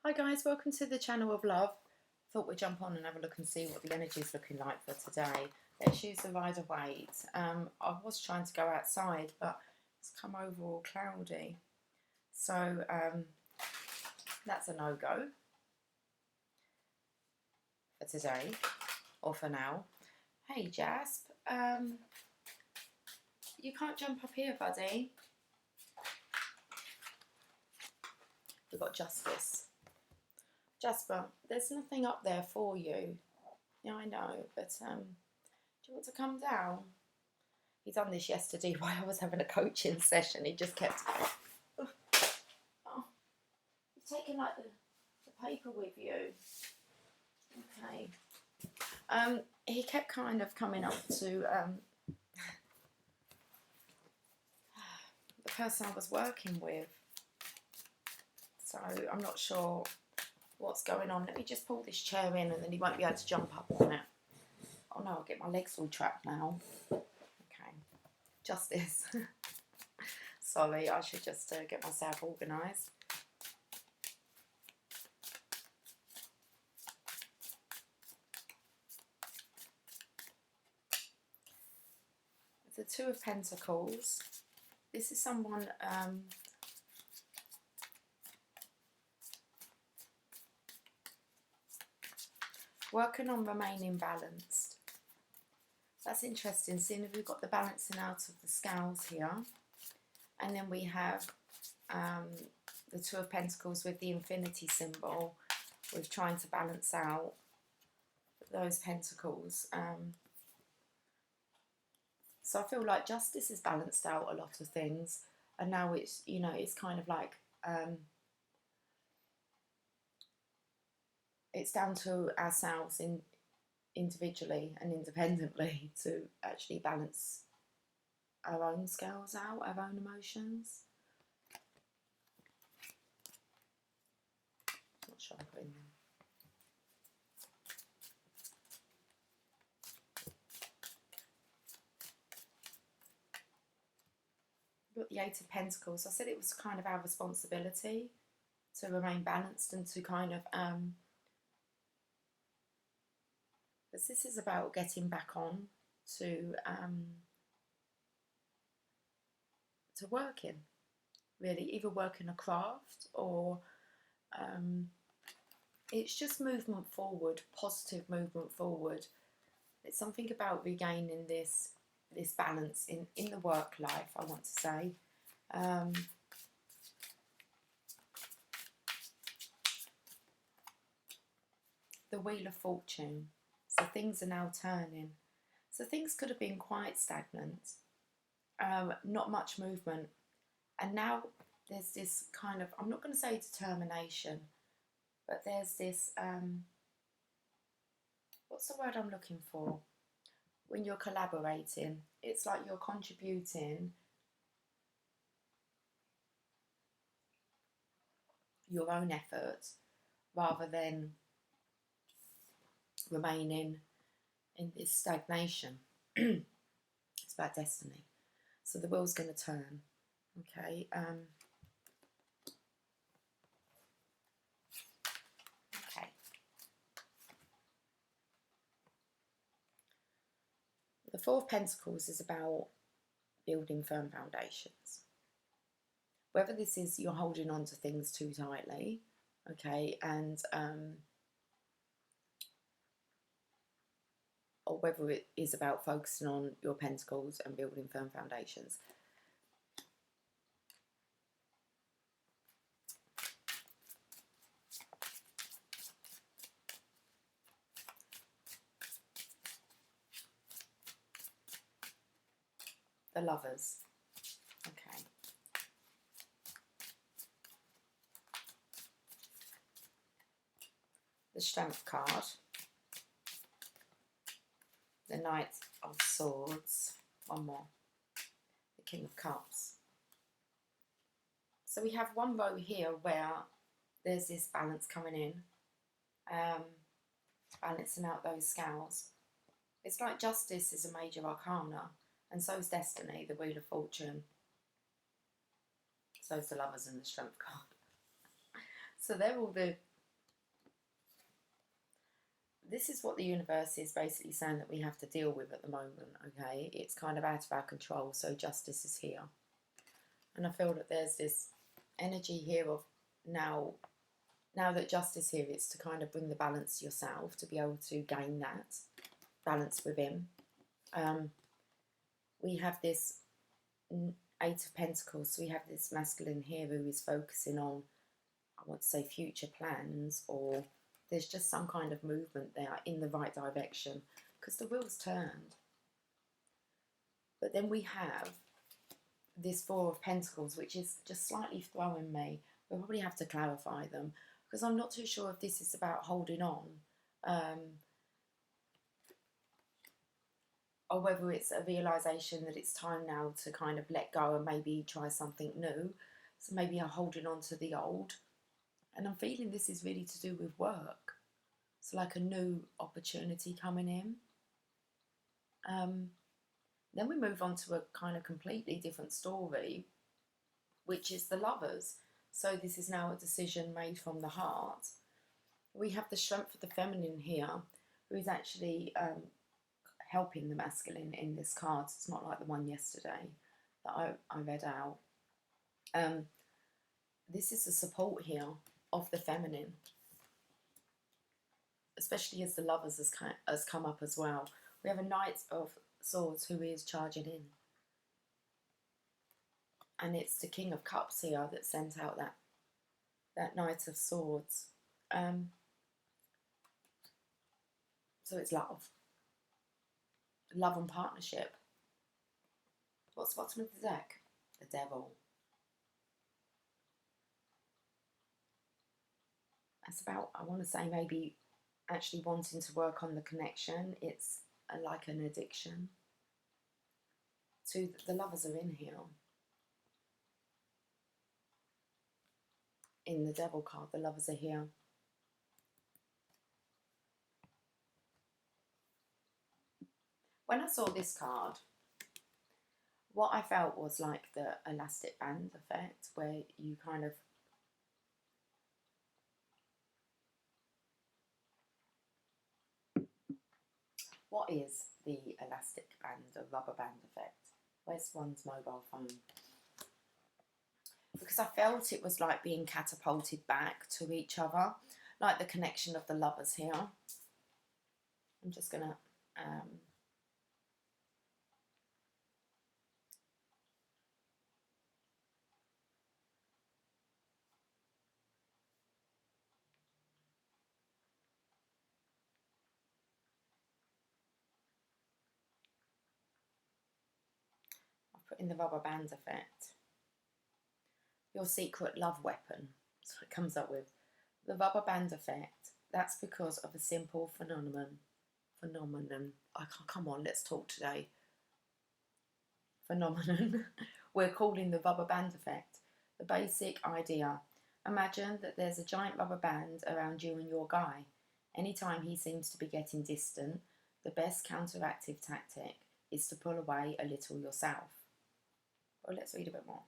Hi guys, welcome to the channel of love. Thought we'd jump on and have a look and see what the energy is looking like for today. Let's use the Rider-Waite. I was trying to go outside, but it's come over all cloudy. So that's a no-go for today, or for now. Hey Jasp, you can't jump up here, buddy. We've got Justice. Jasper, there's nothing up there for you. Yeah, I know, but do you want to come down? He done this yesterday while I was having a coaching session. He just kept, oh, you've taken like the paper with you. Okay. He kept kind of coming up to the person I was working with. So I'm not sure what's going on. Let me just pull this chair in and then he won't be able to jump up on it. Oh no, I'll get my legs all trapped now. Okay, Justice. Sorry, I should just get myself organised. The Two of Pentacles. This is someone working on remaining balanced. That's interesting, seeing if we've got the balancing out of the scales here. And then we have the Two of Pentacles with the infinity symbol, with trying to balance out those pentacles. So I feel like Justice has balanced out a lot of things, and now it's, you know, it's kind of like it's down to ourselves individually and independently to actually balance our own scales out, our own emotions. Not sure I'm putting them. Got the Eight of Pentacles. I said it was kind of our responsibility to remain balanced and to kind of because this is about getting back on to working, really, either working a craft or it's just movement forward, positive movement forward. It's something about regaining this balance in the work life, I want to say. The Wheel of Fortune. So things are now turning. So things could have been quite stagnant, not much movement. And now there's this kind of, I'm not going to say determination, but there's this, what's the word I'm looking for? When you're collaborating, it's like you're contributing your own efforts rather than remaining in this stagnation. It's about destiny. So the wheel's going to turn. Okay. Okay. The Four of Pentacles is about building firm foundations. Whether this is you're holding on to things too tightly, okay, and or whether it is about focusing on your pentacles and building firm foundations. The Lovers. Okay. The Strength card. The Knight of Swords. One more. The King of Cups. So we have one row here where there's this balance coming in, balancing out those scales. It's like Justice is a major arcana, and so is Destiny, the Wheel of Fortune. So is the Lovers and the Strength card. So they're all the this is what the universe is basically saying that we have to deal with at the moment, okay? It's kind of out of our control, so justice is here. And I feel that there's this energy here of now that justice here, it's to kind of bring the balance to yourself, to be able to gain that balance within. We have this Eight of Pentacles, so we have this masculine here who is focusing on, I want to say, future plans, or there's just some kind of movement there in the right direction because the wheel's turned. But then we have this Four of Pentacles, which is just slightly throwing me. We'll probably have to clarify them because I'm not too sure if this is about holding on, or whether it's a realisation that it's time now to kind of let go and maybe try something new. So maybe I'm holding on to the old. And I'm feeling this is really to do with work. So like a new opportunity coming in. Then we move on to a kind of completely different story, which is the Lovers. So this is now a decision made from the heart. We have the Strength of the Feminine here, who is actually helping the masculine in this card. It's not like the one yesterday that I read out. This is the support here of the feminine, especially as the Lovers has come up as well. We have a Knight of Swords who is charging in, and it's the King of Cups here that sent out that Knight of Swords. So it's love and partnership. What's the bottom of the deck? The Devil. It's about, I want to say, maybe actually wanting to work on the connection. It's like an addiction. The Lovers are in here. In the Devil card, the Lovers are here. When I saw this card, what I felt was like the elastic band effect, where you kind of what is the elastic band, or rubber band effect? Where's one's mobile phone? Because I felt it was like being catapulted back to each other, like the connection of the Lovers here. I'm just going to I'll put in the rubber band effect. Your secret love weapon. That's what it comes up with. The rubber band effect. That's because of a simple phenomenon. I can't, come on, let's talk today. Phenomenon. We're calling the rubber band effect. The basic idea. Imagine that there's a giant rubber band around you and your guy. Anytime he seems to be getting distant, the best counteractive tactic is to pull away a little yourself. Well, let's read a bit more.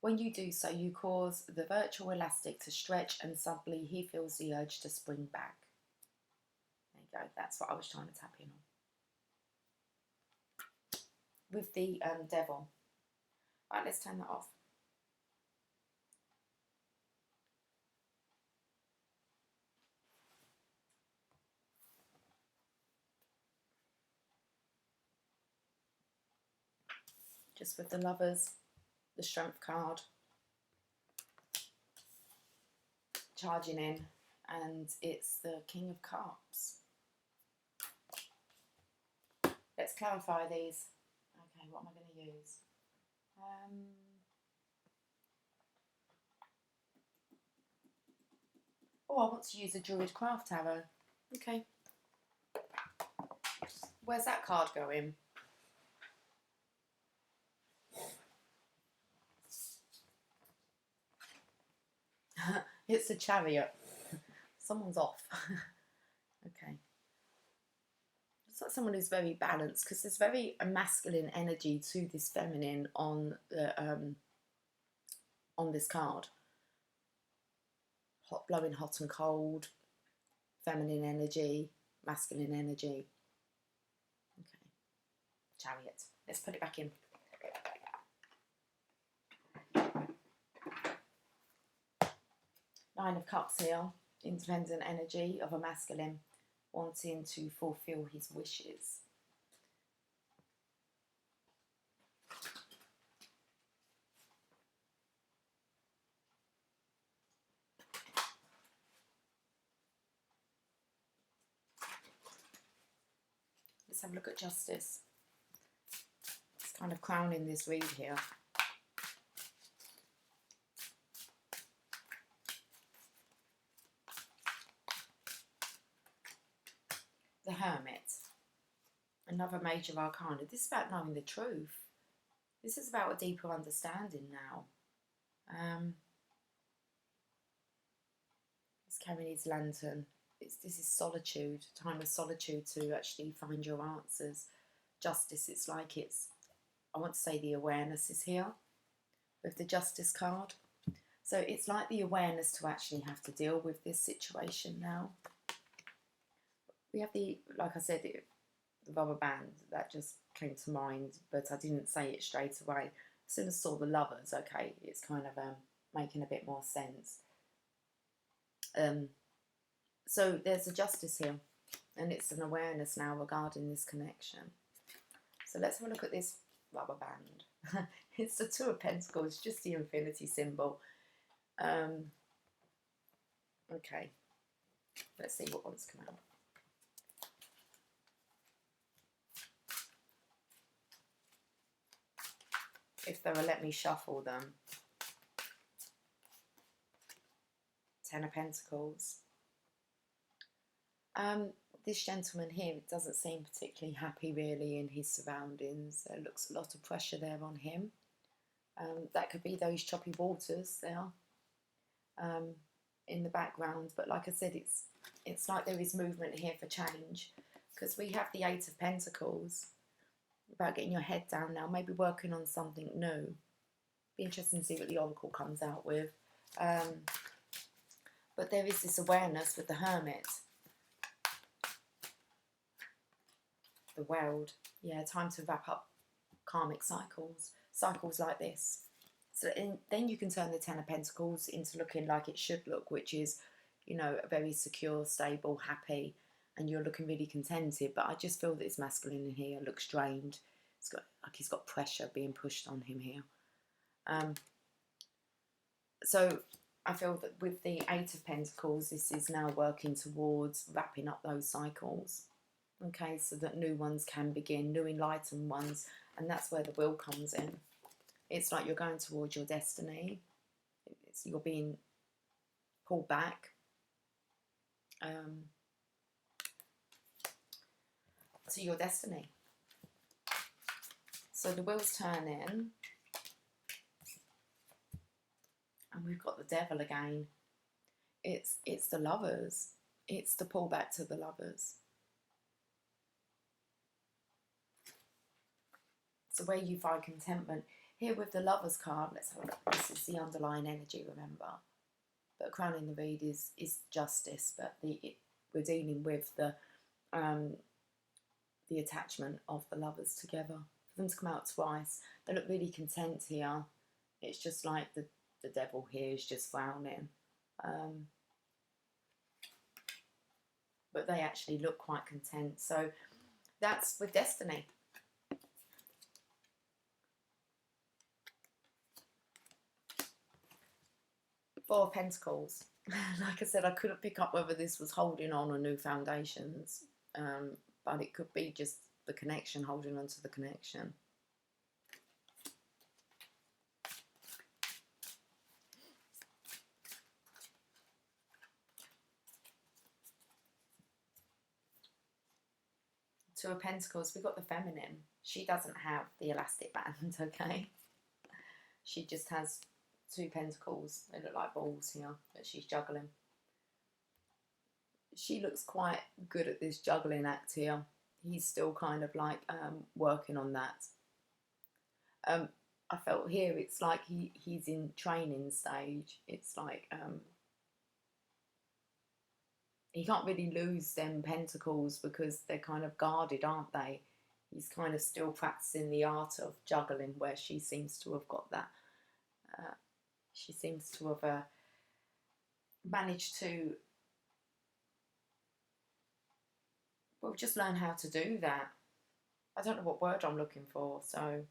When you do so, you cause the virtual elastic to stretch and suddenly he feels the urge to spring back. There you go, that's what I was trying to tap in on. With the Devil. Right, let's turn that off. Just with the Lovers, the Strength card, charging in, and it's the King of Cups. Let's clarify these. Okay, what am I going to use? Oh, I want to use a Druid Craft Tarot. Okay. Where's that card going? It's a Chariot. Someone's off. Okay. It's like someone who's very balanced, because there's very a masculine energy to this feminine on this card. Hot, blowing hot and cold, feminine energy, masculine energy. Okay, Chariot. Let's put it back in. Nine of Cups here, independent energy of a masculine wanting to fulfill his wishes. Let's have a look at Justice. It's kind of crowning this read here. The Hermit. Another major arcana. This is about knowing the truth. This is about a deeper understanding now. He's carrying his lantern. This is solitude, time of solitude to actually find your answers. Justice, it's like I want to say the awareness is here with the Justice card. So it's like the awareness to actually have to deal with this situation now. We have like I said, the rubber band, that just came to mind, but I didn't say it straight away. As soon as I saw the Lovers, okay, it's kind of making a bit more sense. So there's a Justice here, and it's an awareness now regarding this connection. So let's have a look at this rubber band. It's the Two of Pentacles, just the infinity symbol. Okay, let's see what wants to come out. If they will let me shuffle them. Ten of Pentacles. This gentleman here doesn't seem particularly happy really in his surroundings. There looks a lot of pressure there on him. That could be those choppy waters there in the background. But like I said, it's like there is movement here for change, because we have the Eight of Pentacles. About getting your head down now, maybe working on something new. Be interesting to see what the Oracle comes out with. But there is this awareness with the Hermit. The World. Yeah, time to wrap up karmic cycles. Cycles like this. So then you can turn the Ten of Pentacles into looking like it should look, which is, you know, a very secure, stable, happy, and you're looking really contented. But I just feel that this masculine in here looks drained. It's got like he's got pressure being pushed on him here. So I feel that with the Eight of Pentacles, this is now working towards wrapping up those cycles. Okay, so that new ones can begin, new enlightened ones, and that's where the will comes in. It's like you're going towards your destiny. You're being pulled back. To your destiny. So the wheels turn in. And we've got the Devil again. It's the Lovers. It's the pullback to the Lovers. So where you find contentment. Here with the Lovers card, let's have a look. This is the underlying energy, remember. But crowning the read is Justice. But we're dealing with the attachment of the Lovers together. For them to come out twice, they look really content here. It's just like the Devil here is just frowning. But they actually look quite content. So that's with destiny. Four of Pentacles. Like I said, I couldn't pick up whether this was holding on or new foundations. But it could be just the connection, holding on to the connection. Two of Pentacles, we've got the feminine. She doesn't have the elastic band, okay? She just has two pentacles. They look like balls here that she's juggling. She looks quite good at this juggling act here. he's still kind of like working on that. I felt here it's like he's in training stage. It's like he can't really lose them pentacles because they're kind of guarded, aren't they? He's kind of still practicing the art of juggling, where she seems to have got that. She seems to have managed to, well, just learn how to do that. I don't know what word I'm looking for, so.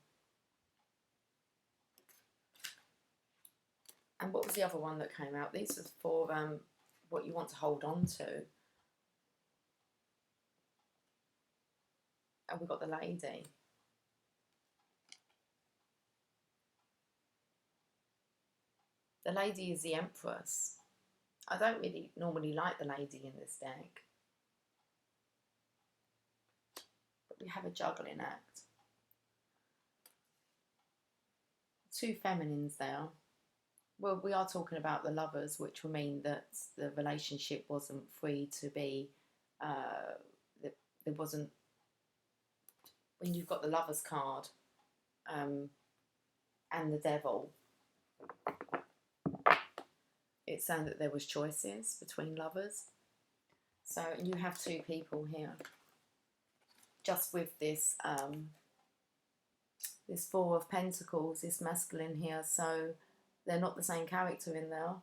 And what was the other one that came out? These are for what you want to hold on to. And we've got the lady. The lady is the Empress. I don't really normally like the lady in this deck. But we have a juggling act. Two feminines there. Well, we are talking about the Lovers, which will mean that the relationship wasn't free to be, there wasn't, when you've got the Lovers card and the Devil, it's saying that there was choices between lovers. So you have two people here, just with this this Four of Pentacles, this masculine here, so they're not the same character in there.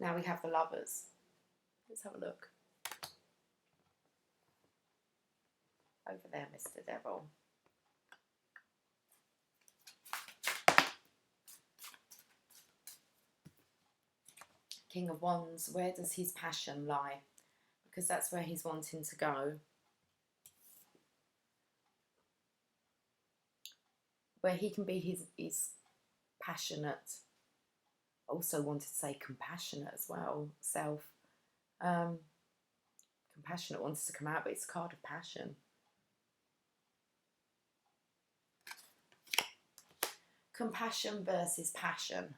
Now we have the Lovers. Let's have a look. Over there, Mr. Devil. King of Wands, where does his passion lie? Because that's where he's wanting to go. Where he can be his passionate, also wanted to say compassionate as well, self. Compassionate wants to come out, but it's a card of passion. Compassion versus passion.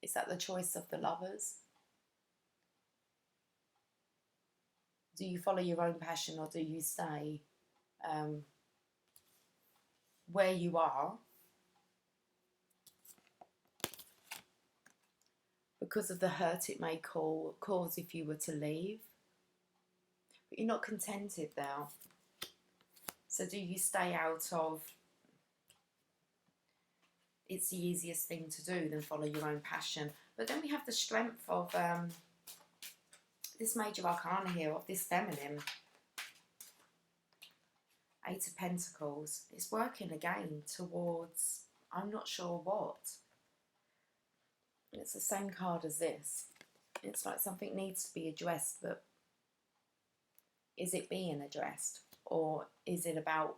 Is that the choice of the Lovers? Do you follow your own passion, or do you stay where you are because of the hurt it may cause if you were to leave? But you're not contented now. So do you stay out of, it's the easiest thing to do than follow your own passion? But then we have the strength of this Major Arcana here, of this feminine. Eight of Pentacles. It's working again towards, I'm not sure what. It's the same card as this. It's like something needs to be addressed, but is it being addressed? Or is it about,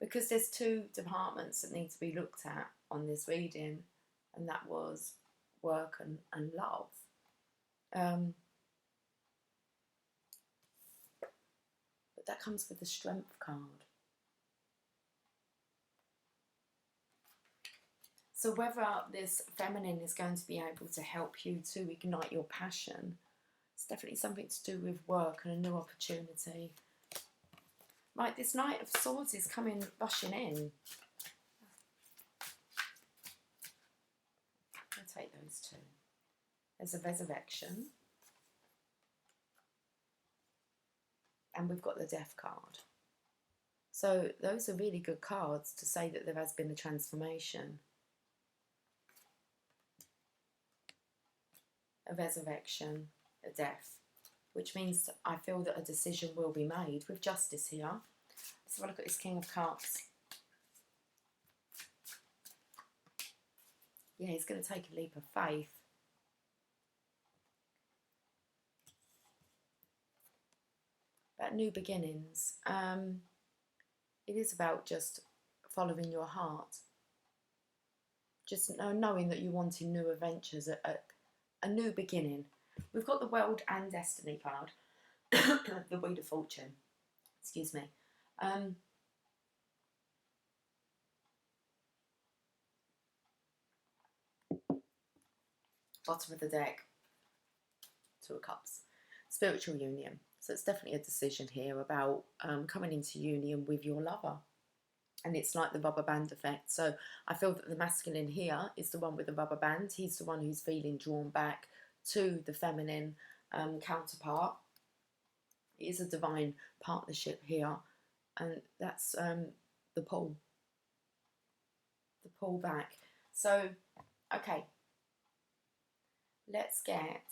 because there's two departments that need to be looked at on this reading, and that was work and love. But that comes with the Strength card. So whether this feminine is going to be able to help you to ignite your passion, it's definitely something to do with work and a new opportunity. Right, this Knight of Swords is coming, rushing in. I'll take those two. There's a Resurrection. And we've got the Death card. So those are really good cards to say that there has been a transformation. A Resurrection, a Death, which means I feel that a decision will be made with Justice here. Let's have a look at this King of Cups. Yeah, he's going to take a leap of faith. About new beginnings. It is about just following your heart. Just knowing that you're wanting new adventures, a new beginning. We've got the World and Destiny card. The Wheel of Fortune. Excuse me. Bottom of the deck. Two of Cups. spiritual union. So it's definitely a decision here about coming into union with your lover. And it's like the rubber band effect. So I feel that the masculine here is the one with the rubber band. He's the one who's feeling drawn back to the feminine counterpart. It is a divine partnership here. And that's the pull. The pull back. So, okay. Let's get...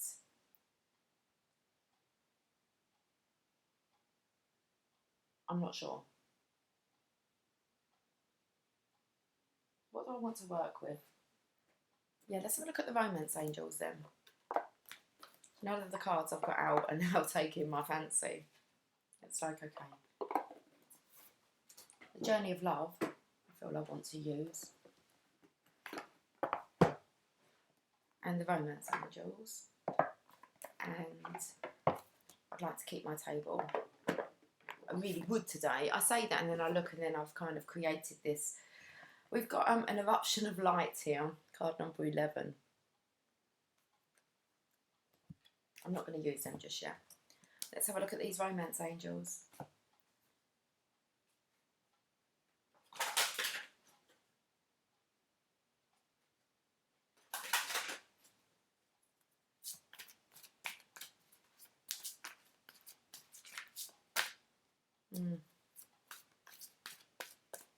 I'm not sure. What do I want to work with? Yeah, let's have a look at the romance angels then. None of the cards I've got out are now taking my fancy. It's like, okay. The journey of love, I feel I want to use. And the romance angels. And I'd like to keep my table. I really would today. I say that and then I look and then I've kind of created this. We've got an eruption of light here, card number 11. I'm not going to use them just yet. Let's have a look at these romance angels.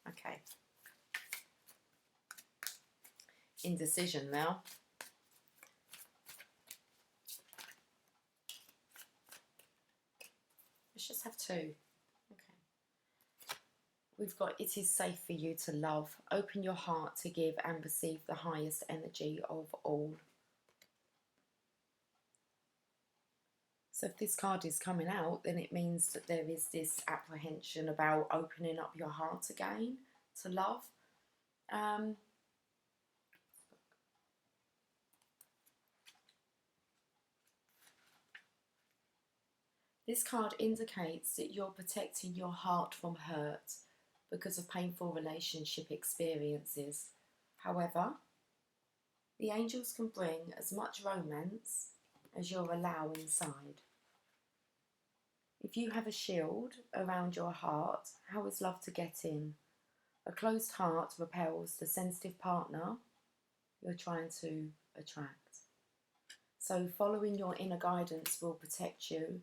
Okay. Indecision now. Let's just have two. Okay. We've got, it is safe for you to love. Open your heart to give and receive the highest energy of all. So if this card is coming out, then it means that there is this apprehension about opening up your heart again to love. This card indicates that you're protecting your heart from hurt because of painful relationship experiences. However, the angels can bring as much romance as you'll allow inside. If you have a shield around your heart, how is love to get in? A closed heart repels the sensitive partner you're trying to attract. So following your inner guidance will protect you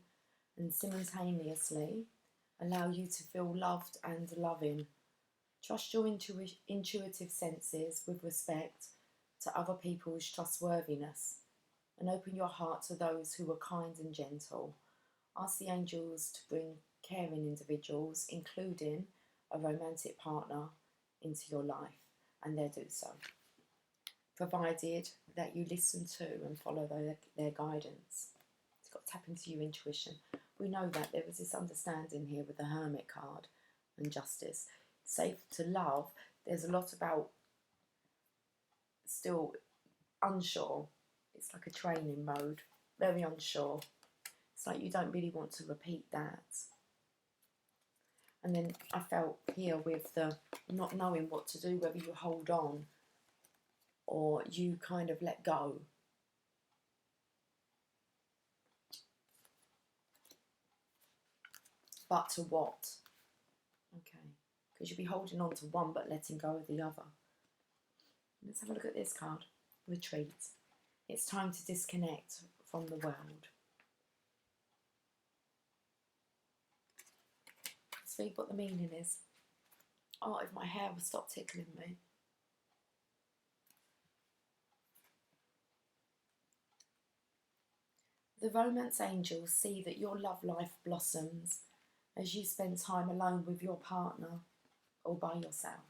and simultaneously allow you to feel loved and loving. Trust your intuitive senses with respect to other people's trustworthiness and open your heart to those who are kind and gentle. Ask the angels to bring caring individuals, including a romantic partner, into your life, and they'll do so, provided that you listen to and follow their guidance. It's got to tap into your intuition. We know that there was this understanding here with the Hermit card and Justice. Safe to love, there's a lot about still unsure. It's like a training mode, very unsure. It's like you don't really want to repeat that. And then I felt here with the not knowing what to do, whether you hold on or you kind of let go. But to what? Okay, because you'll be holding on to one but letting go of the other. Let's have a look at this card. Retreat. It's time to disconnect from the world. Let's read what the meaning is. Oh, if my hair would stop tickling me. The romance angels see that your love life blossoms as you spend time alone with your partner or by yourself.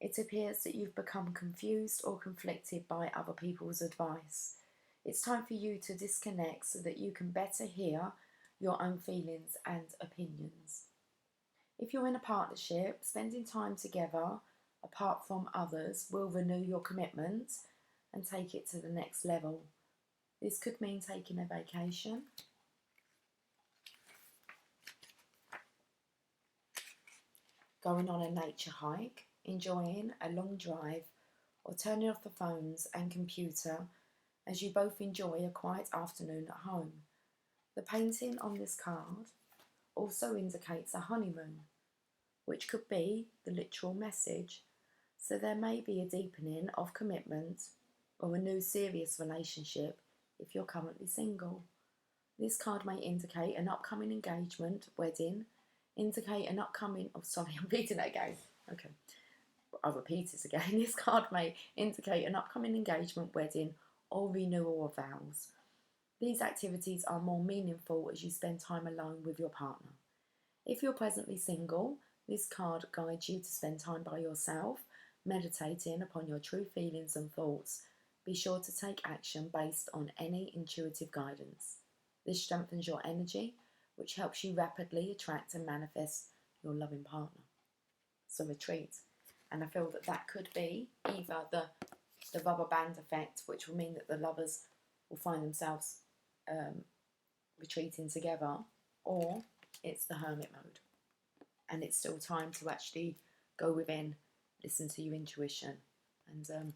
It appears that you've become confused or conflicted by other people's advice. It's time for you to disconnect so that you can better hear your own feelings and opinions. If you're in a partnership, spending time together apart from others will renew your commitment and take it to the next level. This could mean taking a vacation, going on a nature hike, enjoying a long drive, or turning off the phones and computer as you both enjoy a quiet afternoon at home. The painting on this card also indicates a honeymoon, which could be the literal message. So there may be a deepening of commitment or a new serious relationship if you're currently single. This card may indicate an upcoming engagement, wedding, indicate an upcoming, oh sorry, I'm reading that again. Okay, I'll repeat it again. This card may indicate an upcoming engagement, wedding, or renewal of vows. These activities are more meaningful as you spend time alone with your partner. If you're presently single, this card guides you to spend time by yourself, meditating upon your true feelings and thoughts. Be sure to take action based on any intuitive guidance. This strengthens your energy, which helps you rapidly attract and manifest your loving partner. So retreat. And I feel that that could be either the rubber band effect, which will mean that the lovers will find themselves retreating together, or it's the hermit mode. And it's still time to actually go within, listen to your intuition, and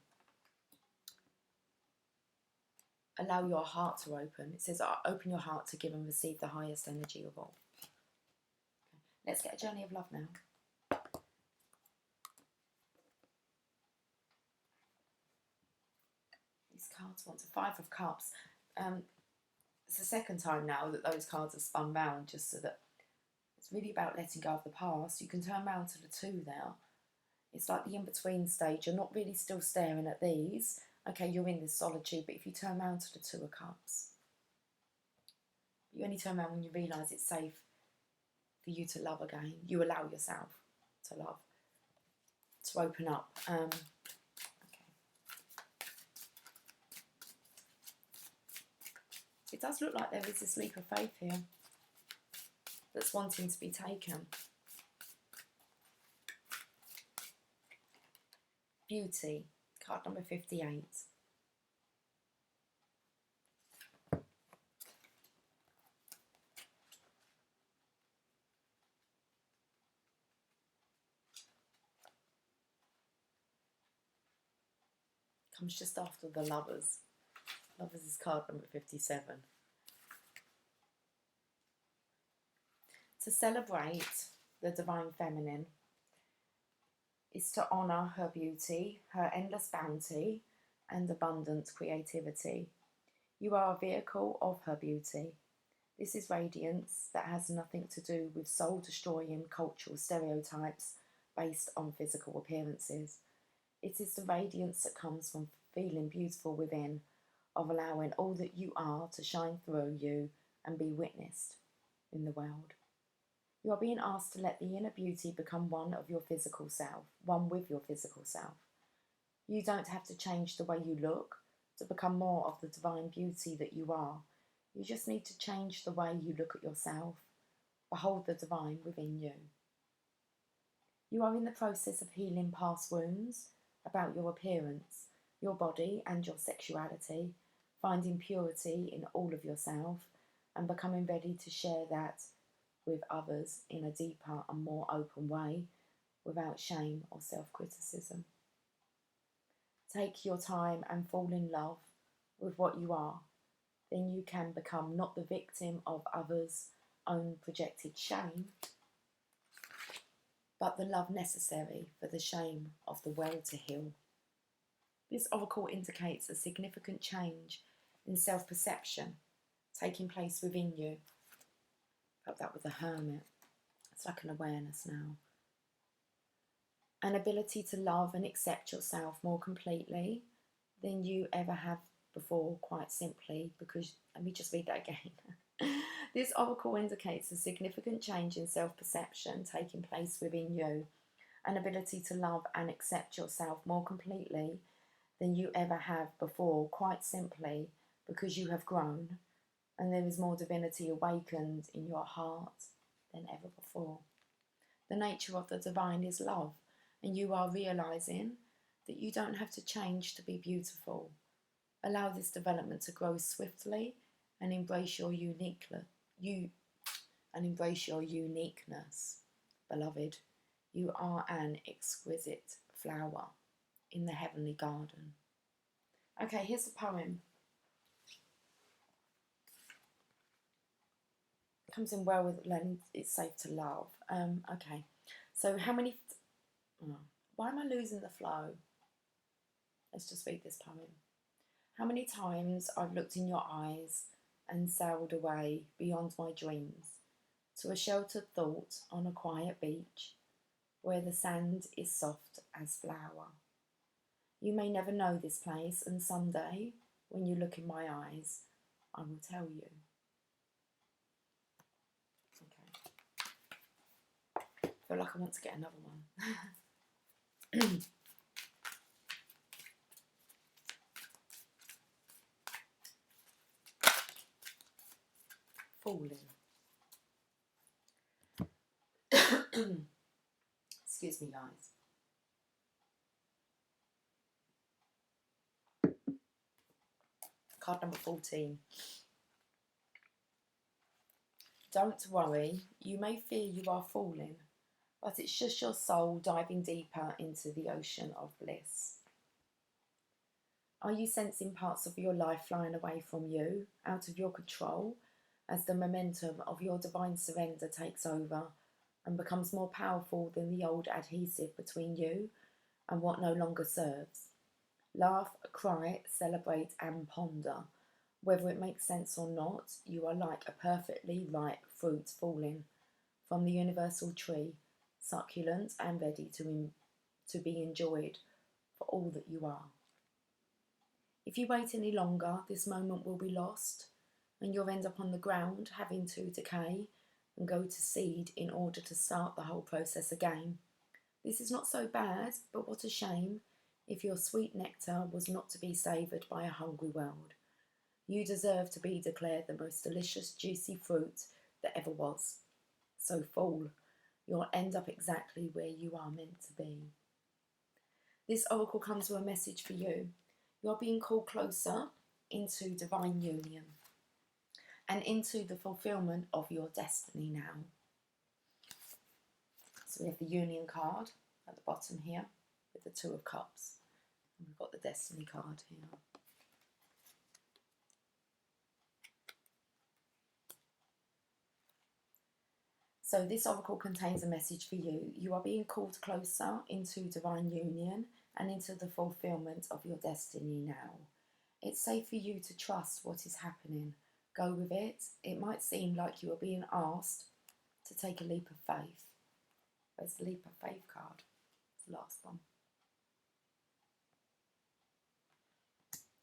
allow your heart to open. It says, open your heart to give and receive the highest energy of all. Okay. Let's get a journey of love now. These cards want a Five of Cups. It's the second time now that those cards are spun round, just so that it's really about letting go of the past. You can turn round to the two there. It's like the in-between stage. You're not really still staring at these. Okay, you're in this solitude, but if you turn round to the Two of Cups, you only turn around when you realise it's safe for you to love again. You allow yourself to love, to open up. Okay. It does look like there is this leap of faith here that's wanting to be taken. Beauty, card number 58. Comes just after the Lovers. Lovers is card number 57. To celebrate the divine feminine is to honour her beauty, her endless bounty, and abundant creativity. You are a vehicle of her beauty. This is radiance that has nothing to do with soul-destroying cultural stereotypes based on physical appearances. It is the radiance that comes from feeling beautiful within, of allowing all that you are to shine through you and be witnessed in the world. You are being asked to let the inner beauty become one of your physical self, one with your physical self. You don't have to change the way you look to become more of the divine beauty that you are. You just need to change the way you look at yourself. Behold the divine within you. You are in the process of healing past wounds about your appearance, your body and your sexuality, finding purity in all of yourself and becoming ready to share that with others in a deeper and more open way without shame or self-criticism. Take your time and fall in love with what you are. Then you can become not the victim of others' own projected shame, but the love necessary for the shame of the well to heal. This oracle indicates a significant change in self-perception taking place within you. Felt that with the Hermit. It's like an awareness now. An ability to love and accept yourself more completely than you ever have before, quite simply, because, let me just read that again. This oracle indicates a significant change in self-perception taking place within you. An ability to love and accept yourself more completely than you ever have before, quite simply, because you have grown and there is more divinity awakened in your heart than ever before. The nature of the divine is love, and you are realising that you don't have to change to be beautiful. Allow this development to grow swiftly and embrace your uniqueness. Beloved, you are an exquisite flower in the heavenly garden. Okay, here's the poem. comes in well with learning it's safe to love. Okay, so how many... Oh, why am I losing the flow? Let's just read this poem. How many times I've looked in your eyes and sailed away beyond my dreams to a sheltered thought on a quiet beach where the sand is soft as flour. You may never know this place, and someday, when you look in my eyes, I will tell you. Okay. I feel like I want to get another one. Falling. Excuse me, guys. Card number 14. Don't worry, you may fear you are falling, but it's just your soul diving deeper into the ocean of bliss. Are you sensing parts of your life flying away from you, out of your control, as the momentum of your divine surrender takes over and becomes more powerful than the old adhesive between you and what no longer serves? Laugh, cry, celebrate and ponder. Whether it makes sense or not, you are like a perfectly ripe fruit falling from the universal tree, succulent and ready to be enjoyed for all that you are. If you wait any longer, this moment will be lost, and you'll end up on the ground having to decay and go to seed in order to start the whole process again. This is not so bad, but what a shame if your sweet nectar was not to be savoured by a hungry world. You deserve to be declared the most delicious, juicy fruit that ever was. So fall, you'll end up exactly where you are meant to be. This oracle comes with a message for you. You're being called closer into divine union and into the fulfillment of your destiny now. So we have the union card at the bottom here with the Two of Cups. And we've got the destiny card here. So this oracle contains a message for you. You are being called closer into divine union and into the fulfillment of your destiny now. It's safe for you to trust what is happening. Go with it. It might seem like you are being asked to take a leap of faith. Where's the leap of faith card? It's the last one.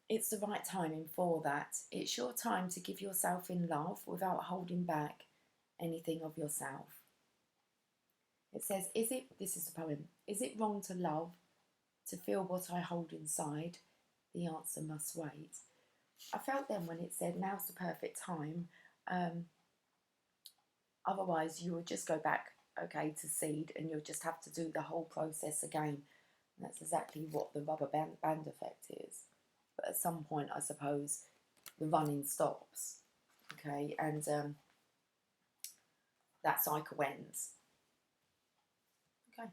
It's the right timing for that. It's your time to give yourself in love without holding back anything of yourself. It says, this is the poem, is it wrong to love, to feel what I hold inside? The answer must wait. I felt then when it said, now's the perfect time. Otherwise, you would just go back, okay, to seed, and you'll just have to do the whole process again. And that's exactly what the rubber band effect is. But at some point, I suppose, the running stops, okay, and that cycle ends. Okay.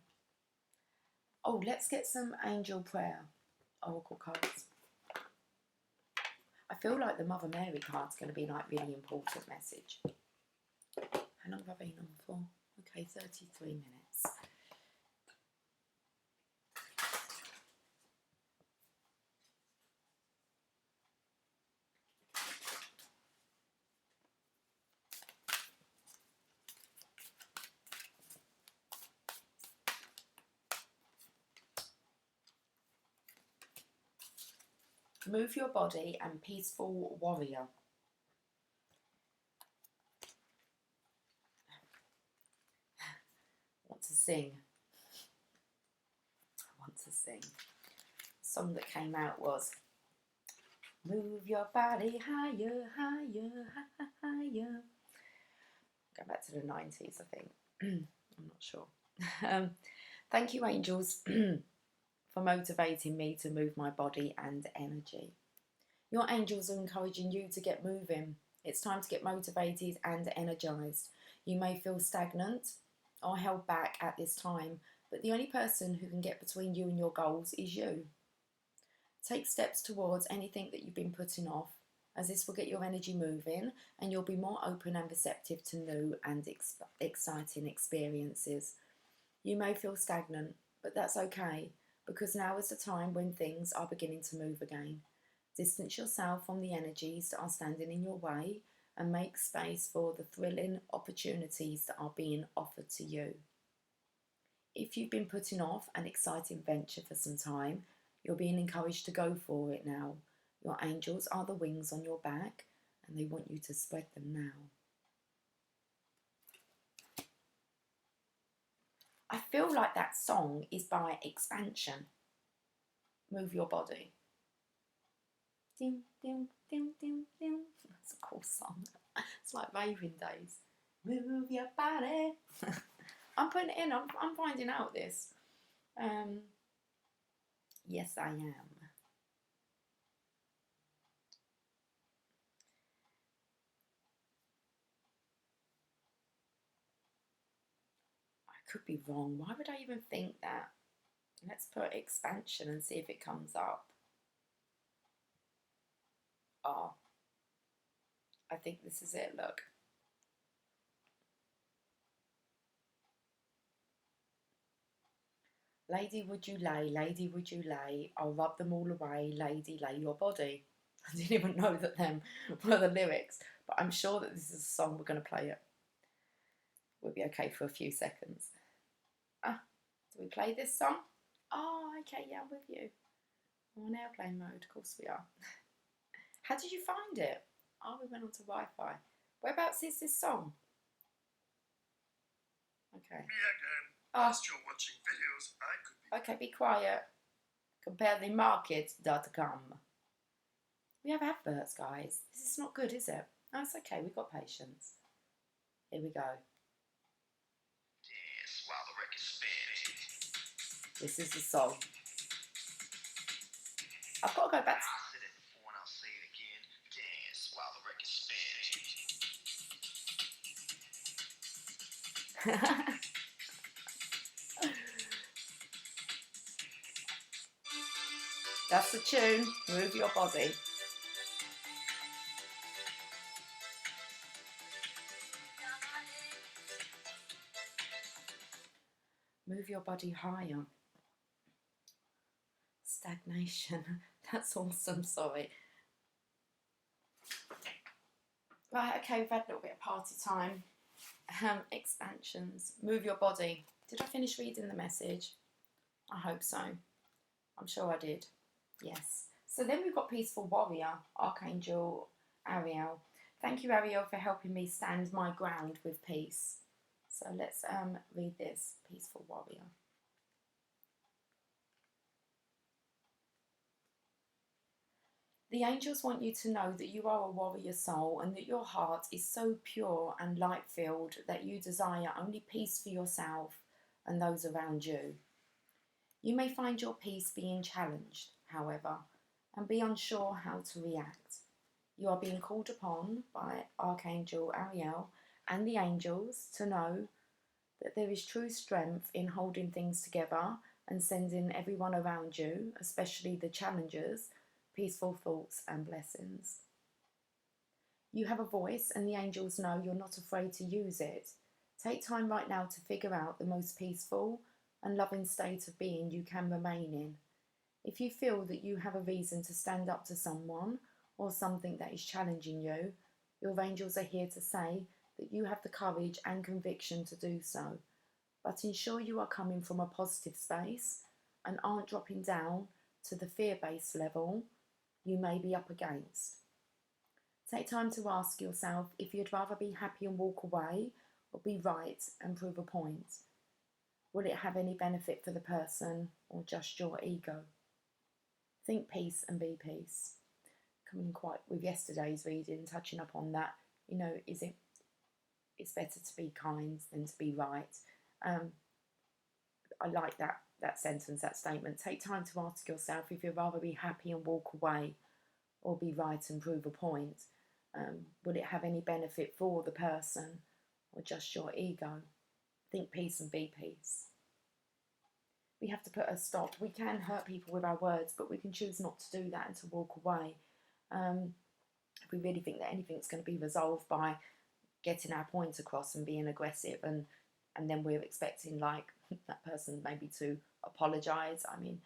Oh, let's get some angel prayer oracle cards. I feel like the Mother Mary card's going to be like really important message. How long have I been on for? Okay, 33 minutes. Move your body and peaceful warrior. I want to sing. The song that came out was Move Your Body Higher, Higher, Higher. Go back to the 90s, I think. I'm not sure. Thank you, angels, for motivating me to move my body and energy. Your angels are encouraging you to get moving. It's time to get motivated and energized. You may feel stagnant or held back at this time, but the only person who can get between you and your goals is you. Take steps towards anything that you've been putting off, as this will get your energy moving and you'll be more open and receptive to new and exciting experiences. You may feel stagnant, but that's okay, because now is the time when things are beginning to move again. Distance yourself from the energies that are standing in your way and make space for the thrilling opportunities that are being offered to you. If you've been putting off an exciting venture for some time, you're being encouraged to go for it now. Your angels are the wings on your back and they want you to spread them now. I feel like that song is by Expansion. Move Your Body. Dim, dim, dim, dim, dim. That's a cool song. It's like raving days. Move your body. I'm putting it in. I'm finding out this. Yes, I am. I could be wrong. Why would I even think that? Let's put Expansion and see if it comes up. Oh, I think this is it. Look. Lady, would you lay? Lady, would you lay? I'll rub them all away. Lady, lay your body. I didn't even know that them were the lyrics, but I'm sure that this is a song. We're going to play it. We'll be okay for a few seconds. Ah, do we play this song? Oh, okay, yeah, I'm with you. We're on airplane mode, of course we are. How did you find it? Oh, we went onto Wi-Fi. Whereabouts is this song? Okay. Me again. Whilst you're watching videos, I could be... Okay, be quiet. CompareTheMarket.com. We have adverts, guys. This is not good, is it? No, it's okay. We've got patience. Here we go. Dance while the record's spinning. This is the song. I've got to go back to... I'll say it before and I'll say it again. Dance while the record's spinning. That's the tune. Move your body. Move your body higher. Stagnation. That's awesome, sorry. Right, okay, we've had a little bit of party time. Expansions. Move your body. Did I finish reading the message? I hope so. I'm sure I did. Yes. So then we've got Peaceful Warrior, Archangel Ariel. Thank you, Ariel, for helping me stand my ground with peace. So let's read this, Peaceful Warrior. The angels want you to know that you are a warrior soul and that your heart is so pure and light-filled that you desire only peace for yourself and those around you. You may find your peace being challenged, however, and be unsure how to react. You are being called upon by Archangel Ariel and the angels to know that there is true strength in holding things together and sending everyone around you, especially the challengers, peaceful thoughts and blessings. You have a voice and the angels know you're not afraid to use it. Take time right now to figure out the most peaceful and loving state of being you can remain in. If you feel that you have a reason to stand up to someone or something that is challenging you, your angels are here to say that you have the courage and conviction to do so. But ensure you are coming from a positive space and aren't dropping down to the fear-based level you may be up against. Take time to ask yourself if you'd rather be happy and walk away or be right and prove a point. Will it have any benefit for the person or just your ego? Think peace and be peace. Coming quite with yesterday's reading, touching up on that, it's better to be kind than to be right. I like that sentence, that statement. Take time to ask yourself if you'd rather be happy and walk away or be right and prove a point. Will it have any benefit for the person or just your ego? Think peace and be peace. We have to put a stop. We can hurt people with our words, but we can choose not to do that and to walk away. we really think that anything's going to be resolved by getting our point across and being aggressive, and then we're expecting like that person maybe to apologize. I mean,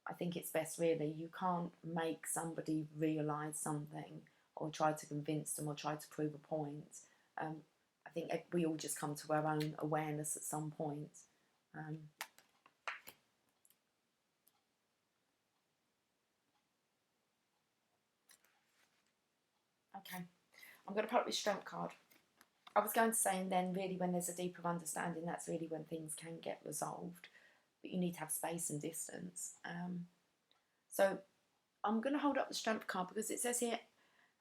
I think it's best really, you can't make somebody realise something or try to convince them or try to prove a point. I think we all just come to our own awareness at some point. Okay, I'm going to put up this Strength card. I was going to say, and then really when there's a deeper understanding, that's really when things can get resolved. But you need to have space and distance. So I'm going to hold up the Strength card because it says here,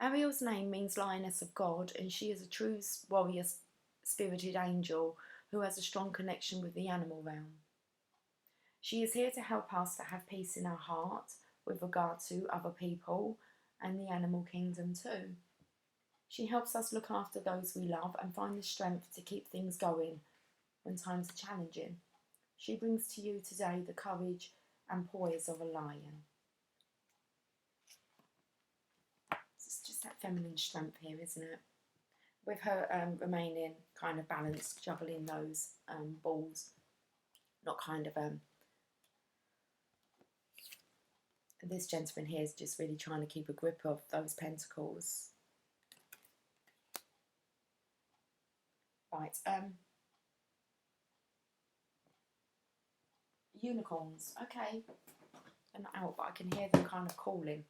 Ariel's name means Lioness of God, and she is a true warrior spirited angel who has a strong connection with the animal realm. She is here to help us to have peace in our heart with regard to other people and the animal kingdom too. She helps us look after those we love and find the strength to keep things going when times are challenging. She brings to you today the courage and poise of a lion. It's just that feminine strength here, isn't it? With her remaining kind of balanced, juggling those balls. Not kind of... this gentleman here is just really trying to keep a grip of those pentacles. Right, unicorns, okay. They're not out, but I can hear them kind of calling.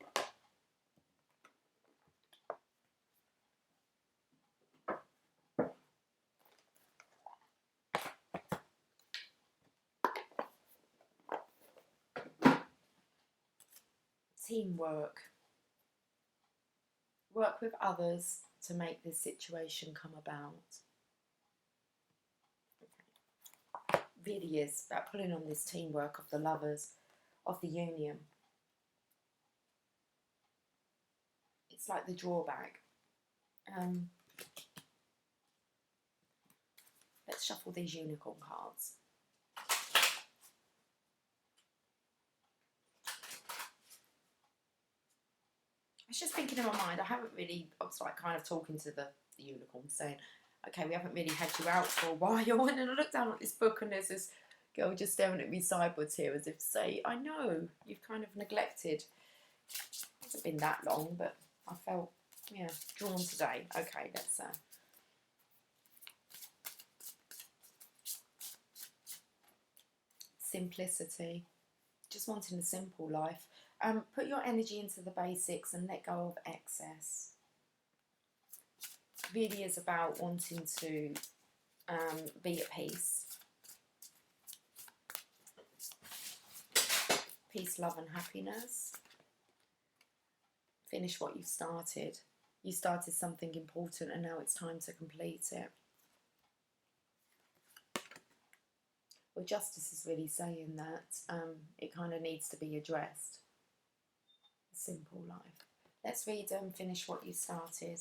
Teamwork. Work with others to make this situation come about. Really is about pulling on this teamwork of the lovers, of the union. It's like the drawback. Let's shuffle these unicorn cards. I was just thinking in my mind, I was like kind of talking to the unicorn saying, okay, we haven't really had you out for a while. And then I looked down at this book and there's this girl just staring at me sideways here as if to say, I know, you've kind of neglected. It hasn't been that long, but I felt, yeah, drawn today. Okay, let's... simplicity. Just wanting a simple life. Put your energy into the basics and let go of excess. Really is about wanting to be at peace. Peace, love and happiness. Finish what you started. You started something important and now it's time to complete it. Well, justice is really saying that it kind of needs to be addressed. A simple life. Let's read and finish what you started.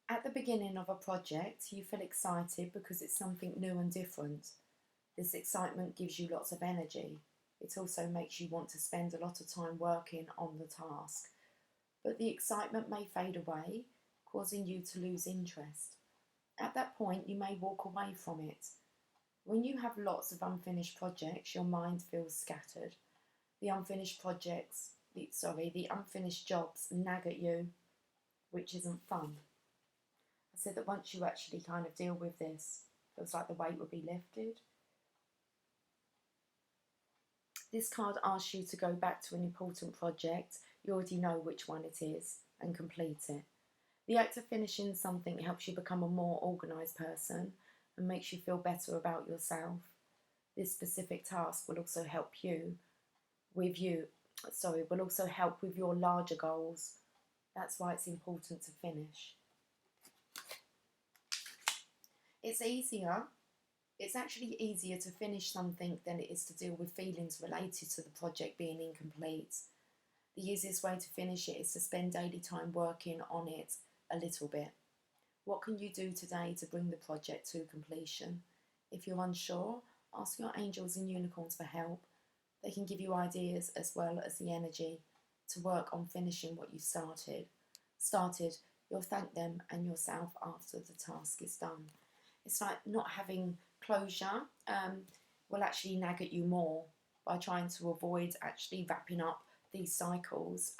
At the beginning of a project, you feel excited because it's something new and different. This excitement gives you lots of energy. It also makes you want to spend a lot of time working on the task. But the excitement may fade away, causing you to lose interest. At that point, you may walk away from it. When you have lots of unfinished projects, your mind feels scattered. The unfinished jobs nag at you, which isn't fun. I said that once you actually kind of deal with this, it feels like the weight will be lifted. This card asks you to go back to an important project. You already know which one it is and complete it. The act of finishing something helps you become a more organised person and makes you feel better about yourself. This specific task will also help with your larger goals. That's why it's important to finish. It's actually easier to finish something than it is to deal with feelings related to the project being incomplete. The easiest way to finish it is to spend daily time working on it a little bit. What can you do today to bring the project to completion? If you're unsure, ask your angels and unicorns for help. They can give you ideas as well as the energy to work on finishing what you started. You'll thank them and yourself after the task is done. It's like not having closure will actually nag at you more by trying to avoid actually wrapping up these cycles.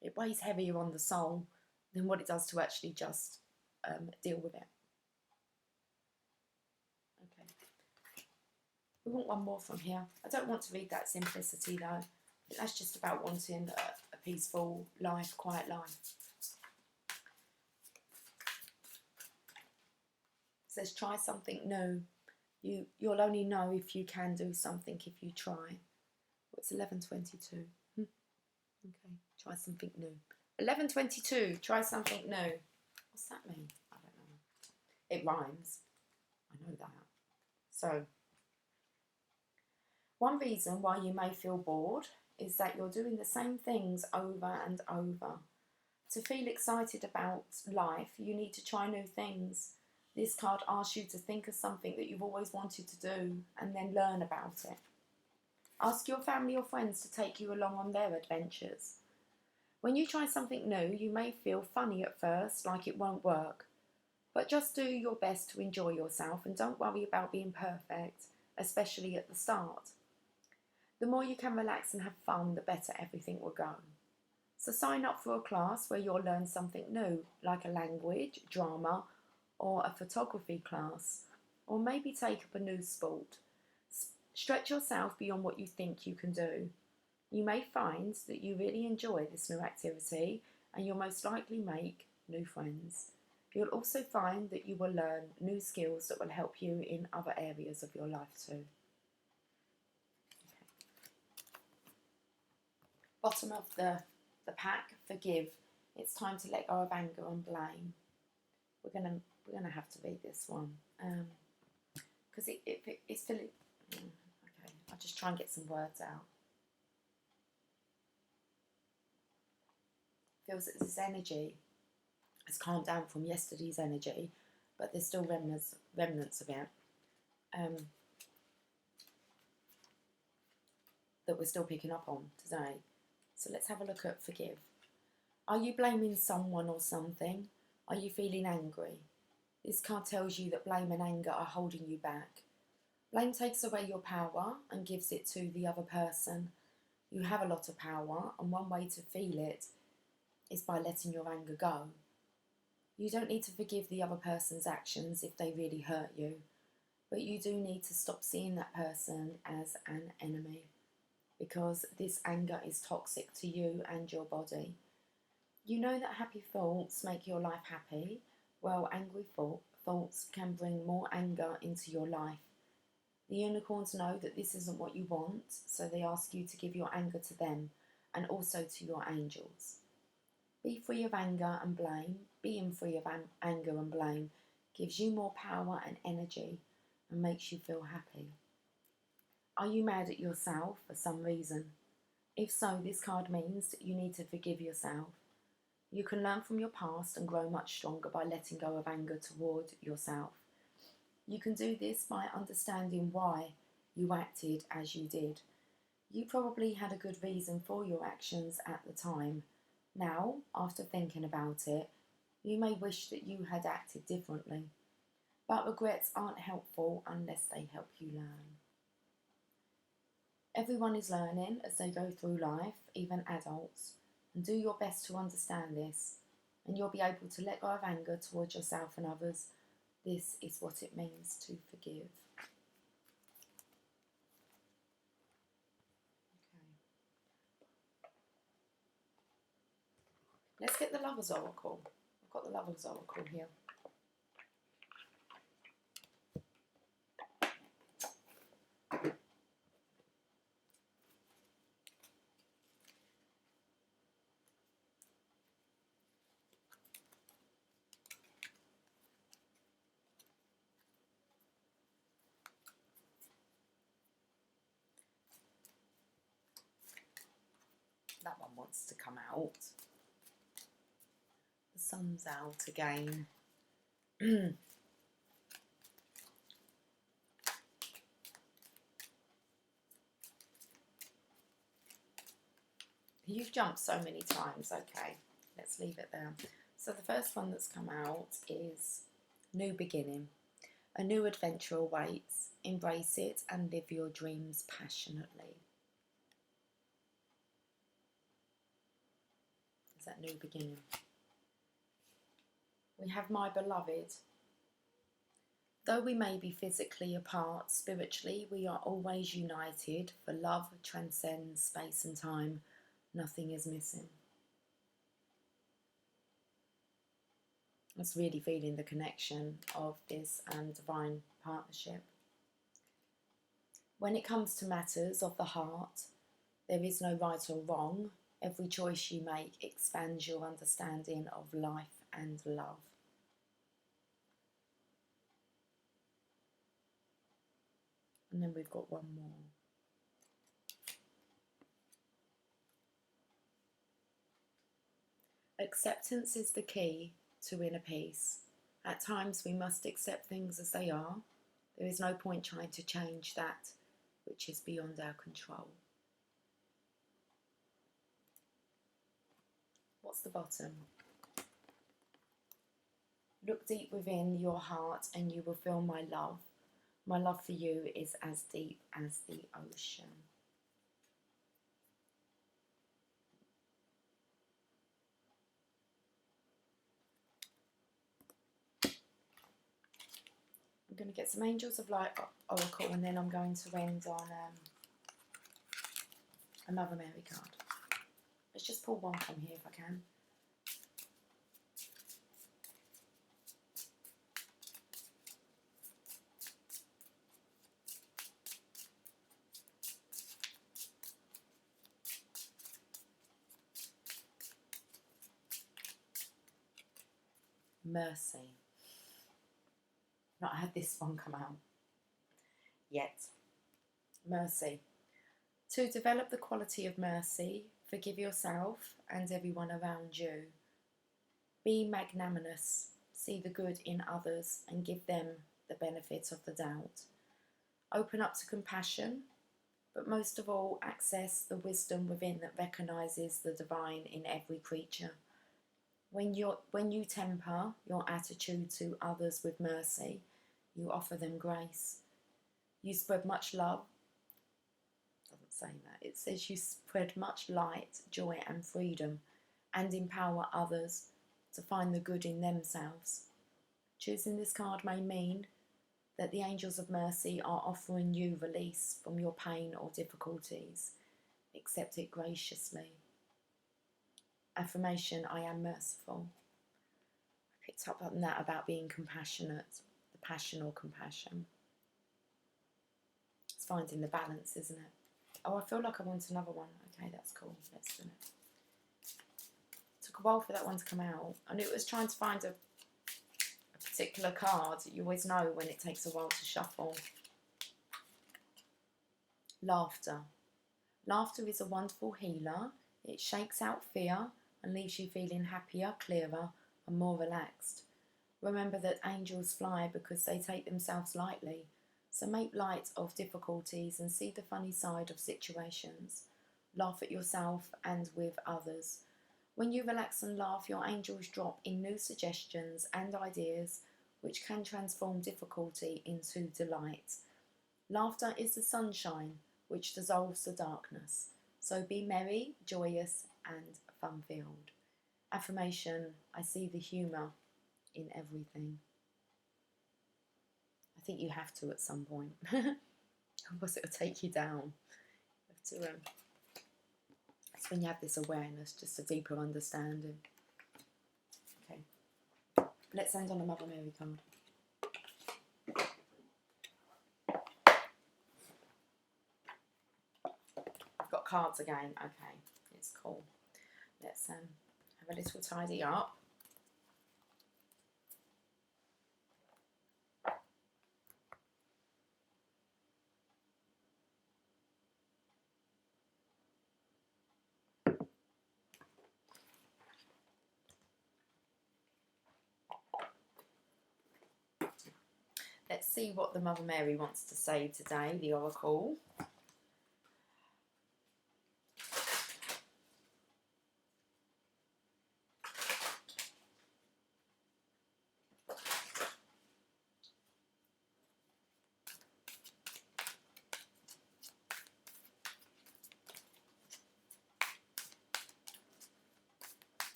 It weighs heavier on the soul than what it does to actually just deal with it. Okay. We want one more from here. I don't want to read that simplicity though. That's just about wanting a peaceful life, quiet life. It says try something new. You'll only know if you can do something if you try. What's 11:22? Okay, try something new. 11:22. Try something new. What's that mean? I don't know. It rhymes. I know that. So, one reason why you may feel bored is that you're doing the same things over and over. To feel excited about life, you need to try new things. This card asks you to think of something that you've always wanted to do and then learn about it. Ask your family or friends to take you along on their adventures. When you try something new, you may feel funny at first, like it won't work. But just do your best to enjoy yourself and don't worry about being perfect, especially at the start. The more you can relax and have fun, the better everything will go. So sign up for a class where you'll learn something new, like a language, drama, or a photography class, or maybe take up a new sport. Stretch yourself beyond what you think you can do. You may find that you really enjoy this new activity and you'll most likely make new friends. You'll also find that you will learn new skills that will help you in other areas of your life too. Okay. Bottom of the pack, forgive. It's time to let go of anger and blame. We're gonna have to read this one because it's filling. Okay, I'll just try and get some words out. Feels that this energy has calmed down from yesterday's energy, but there's still remnants of it that we're still picking up on today. So let's have a look at forgive. Are you blaming someone or something? Are you feeling angry? This card tells you that blame and anger are holding you back. Blame takes away your power and gives it to the other person. You have a lot of power, and one way to feel it is by letting your anger go. You don't need to forgive the other person's actions if they really hurt you, but you do need to stop seeing that person as an enemy, because this anger is toxic to you and your body. You know that happy thoughts make your life happy. Well, angry thoughts can bring more anger into your life. The unicorns know that this isn't what you want, so they ask you to give your anger to them and also to your angels. Be free of anger and blame. Being free of anger and blame gives you more power and energy and makes you feel happy. Are you mad at yourself for some reason? If so, this card means that you need to forgive yourself. You can learn from your past and grow much stronger by letting go of anger toward yourself. You can do this by understanding why you acted as you did. You probably had a good reason for your actions at the time. Now, after thinking about it, you may wish that you had acted differently. But regrets aren't helpful unless they help you learn. Everyone is learning as they go through life, even adults, and do your best to understand this, and you'll be able to let go of anger towards yourself and others. This is what it means to forgive. Okay. Let's get the Lover's Oracle. I've got the Lover's Oracle here. That one wants to come out. The sun's out again. You've jumped so many times. Okay, let's leave it there. So the first one that's come out is New Beginning. A new adventure awaits. Embrace it and live your dreams passionately. Is that New Beginning? We have My Beloved. Though we may be physically apart, spiritually we are always united, for love transcends space and time. Nothing is missing. That's really feeling the connection of this divine partnership. When it comes to matters of the heart, there is no right or wrong. Every choice you make expands your understanding of life and love. And then we've got one more. Acceptance is the key to inner peace. At times we must accept things as they are. There is no point trying to change that which is beyond our control. What's the bottom? Look deep within your heart and you will feel my love. My love for you is as deep as the ocean. I'm going to get some Angels of Light Oracle and then I'm going to end on a Mother Mary card. Let's just pull one from here if I can. Mercy. Not had this one come out yet. Mercy. To develop the quality of mercy, forgive yourself and everyone around you. Be magnanimous. See the good in others and give them the benefit of the doubt. Open up to compassion, but most of all, access the wisdom within that recognises the divine in every creature. When you temper your attitude to others with mercy, you offer them grace. You spread much love. Doesn't say that. It says you spread much light, joy and freedom and empower others to find the good in themselves. Choosing this card may mean that the angels of mercy are offering you release from your pain or difficulties. Accept it graciously. Affirmation, I am merciful. I picked up on that about being compassionate, the passion or compassion. It's finding the balance, isn't it? Oh, I feel like I want another one. Okay, that's cool. Let's do it. Took a while for that one to come out. I knew it was trying to find a particular card. You always know when it takes a while to shuffle. Laughter. Laughter is a wonderful healer. It shakes out fear and leaves you feeling happier, clearer and more relaxed. Remember that angels fly because they take themselves lightly. So make light of difficulties and see the funny side of situations. Laugh at yourself and with others. When you relax and laugh, your angels drop in new suggestions and ideas which can transform difficulty into delight. Laughter is the sunshine which dissolves the darkness. So be merry, joyous and fun-filled. Affirmation, I see the humour in everything. I think you have to at some point. Otherwise it'll take you down. You have to, that's when you have this awareness, just a deeper understanding. Okay. Let's end on a Mother Mary card. I've got cards again. Okay, it's cool. Let's have a little tidy up. Let's see what the Mother Mary wants to say today, the Oracle.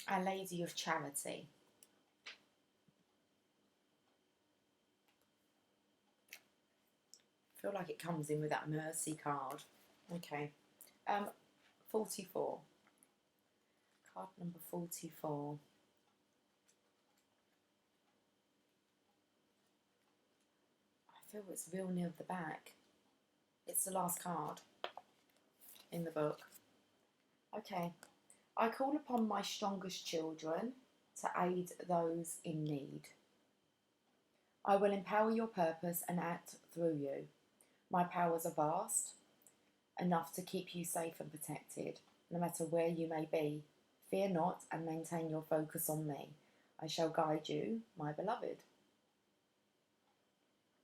Our Lady of Charity. I feel like it comes in with that Mercy card. Okay. 44. Card number 44. I feel it's real near the back. It's the last card in the book. Okay. I call upon my strongest children to aid those in need. I will empower your purpose and act through you. My powers are vast, enough to keep you safe and protected, no matter where you may be. Fear not and maintain your focus on me. I shall guide you, my beloved.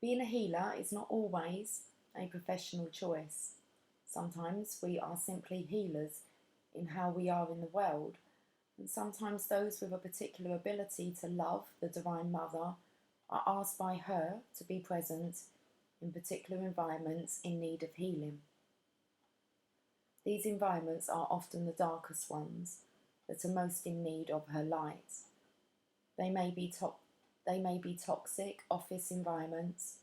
Being a healer is not always a professional choice. Sometimes we are simply healers in how we are in the world, and sometimes those with a particular ability to love the Divine Mother are asked by her to be present in particular environments in need of healing. These environments are often the darkest ones that are most in need of her light. They may be toxic office environments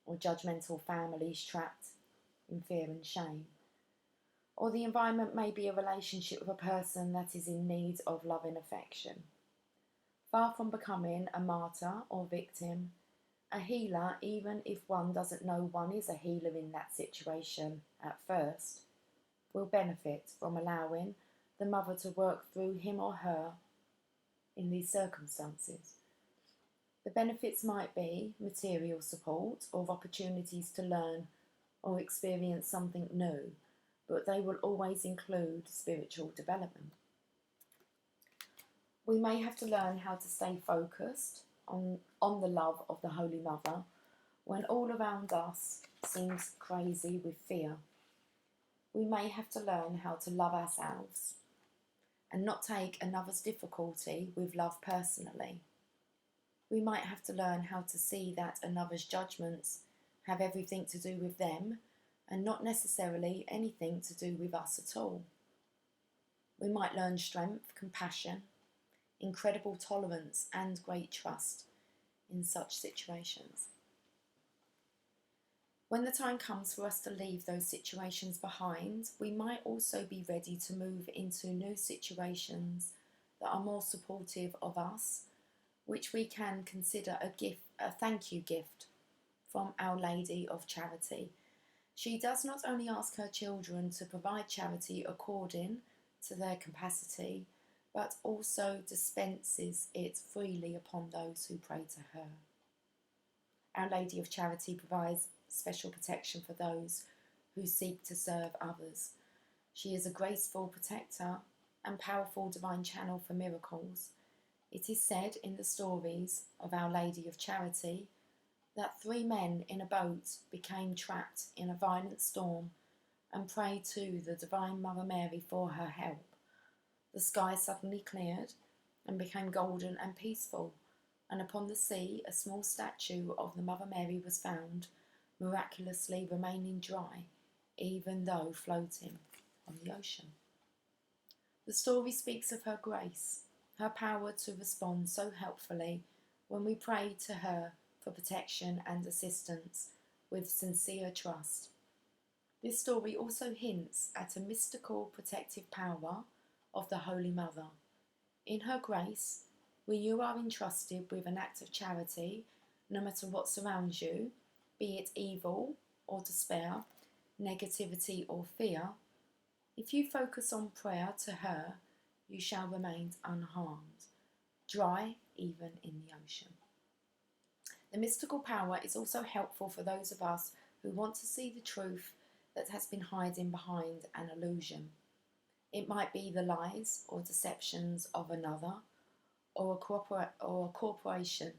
or judgmental families trapped in fear and shame. Or the environment may be a relationship with a person that is in need of love and affection. Far from becoming a martyr or victim, a healer, even if one doesn't know one is a healer in that situation at first, will benefit from allowing the mother to work through him or her in these circumstances. The benefits might be material support or opportunities to learn or experience something new, but they will always include spiritual development. We may have to learn how to stay focused on the love of the Holy Mother when all around us seems crazy with fear. We may have to learn how to love ourselves and not take another's difficulty with love personally. We might have to learn how to see that another's judgments have everything to do with them and not necessarily anything to do with us at all. We might learn strength, compassion, incredible tolerance and great trust in such situations. When the time comes for us to leave those situations behind, we might also be ready to move into new situations that are more supportive of us, which we can consider a thank you gift from Our Lady of Charity. She does not only ask her children to provide charity according to their capacity, but also dispenses it freely upon those who pray to her. Our Lady of Charity provides special protection for those who seek to serve others. She is a graceful protector and powerful divine channel for miracles. It is said in the stories of Our Lady of Charity that 3 men in a boat became trapped in a violent storm and prayed to the Divine Mother Mary for her help. The sky suddenly cleared and became golden and peaceful, and upon the sea a small statue of the Mother Mary was found, miraculously remaining dry, even though floating on the ocean. The story speaks of her grace, her power to respond so helpfully when we pray to her for protection and assistance with sincere trust. This story also hints at a mystical protective power of the Holy Mother. In her grace, when you are entrusted with an act of charity, no matter what surrounds you, be it evil or despair, negativity or fear, if you focus on prayer to her, you shall remain unharmed, dry even in the ocean. The mystical power is also helpful for those of us who want to see the truth that has been hiding behind an illusion. It might be the lies or deceptions of another or a corporation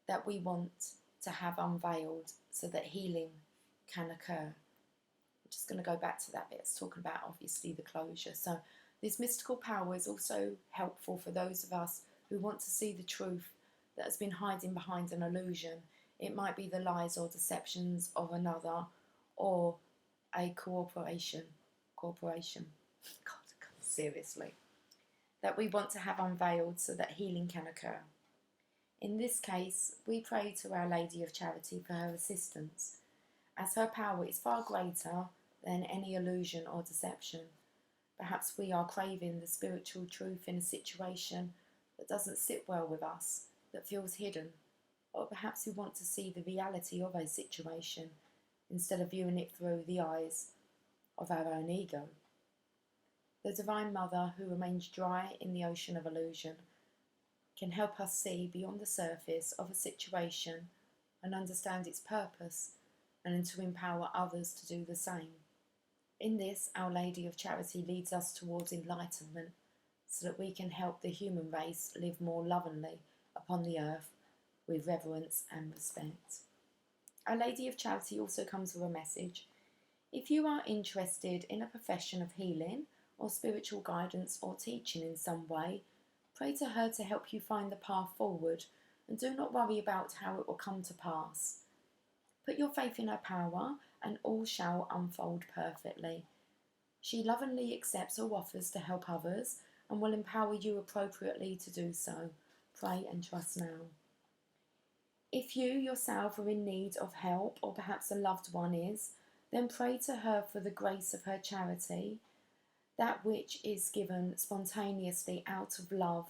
that we want to have unveiled so that healing can occur. I'm just going to go back to that bit. It's talking about obviously the closure. So this mystical power is also helpful for those of us who want to see the truth that has been hiding behind an illusion. It might be the lies or deceptions of another or a corporation. God, seriously. That we want to have unveiled so that healing can occur. In this case, we pray to Our Lady of Charity for her assistance, as her power is far greater than any illusion or deception. Perhaps we are craving the spiritual truth in a situation that doesn't sit well with us, that feels hidden, or perhaps we want to see the reality of a situation instead of viewing it through the eyes of our own ego. The Divine Mother, who remains dry in the ocean of illusion, can help us see beyond the surface of a situation and understand its purpose, and to empower others to do the same. In this, Our Lady of Charity leads us towards enlightenment so that we can help the human race live more lovingly upon the earth with reverence and respect. Our Lady of Charity also comes with a message. If you are interested in a profession of healing or spiritual guidance or teaching in some way, pray to her to help you find the path forward, and do not worry about how it will come to pass. Put your faith in her power and all shall unfold perfectly. She lovingly accepts all offers to help others and will empower you appropriately to do so. Pray and trust now. If you yourself are in need of help, or perhaps a loved one is, then pray to her for the grace of her charity, that which is given spontaneously out of love,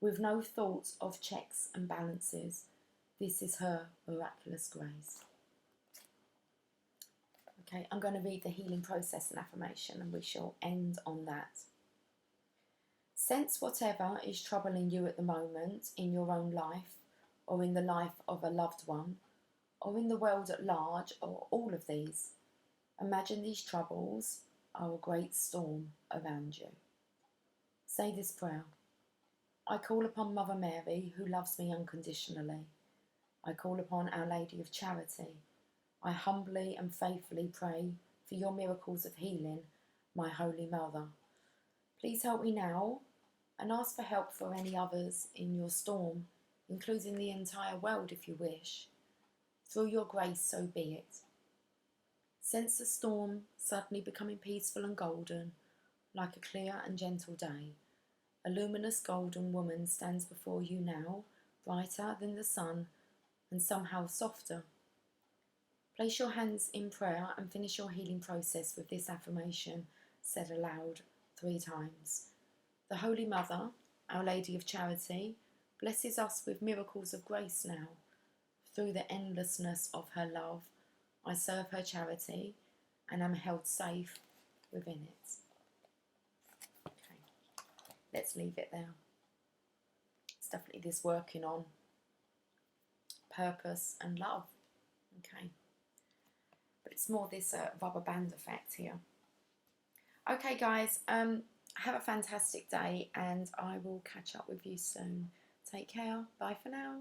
with no thought of checks and balances. This is her miraculous grace. Okay, I'm going to read the healing process and affirmation, and we shall end on that. Sense whatever is troubling you at the moment in your own life, or in the life of a loved one, or in the world at large, or all of these. Imagine these troubles are a great storm around you. Say this prayer. I call upon Mother Mary, who loves me unconditionally. I call upon Our Lady of Charity. I humbly and faithfully pray for your miracles of healing, my Holy Mother. Please help me now, and ask for help for any others in your storm, including the entire world if you wish. Through your grace, so be it. Sense the storm suddenly becoming peaceful and golden, like a clear and gentle day. A luminous golden woman stands before you now, brighter than the sun and somehow softer. Place your hands in prayer and finish your healing process with this affirmation said aloud 3 times. The Holy Mother, Our Lady of Charity, blesses us with miracles of grace now. Through the endlessness of her love, I serve her charity and am held safe within it. Okay, let's leave it there. It's definitely this working on purpose and love. Okay, but it's more this rubber band effect here. Okay, guys, have a fantastic day, and I will catch up with you soon. Take care. Bye for now.